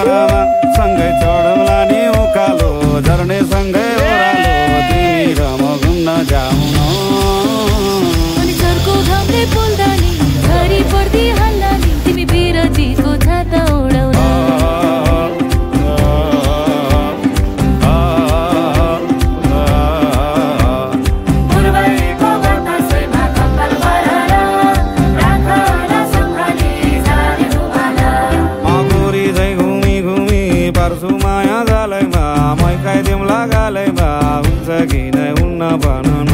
डाँडामा सँगै चढौँला नि उकालो झर्ने सँगै ओह्रालो तिमी र म घुम्न जाउँ न अनि चर्को घामले पोल्दा नि झरी पर्दी हाल्ला नि तिमी बिरतीको छाता ओढाउन माया जालैमा मै खाइदिउँला गालैमा हुन्छ कि नै हुन्न भन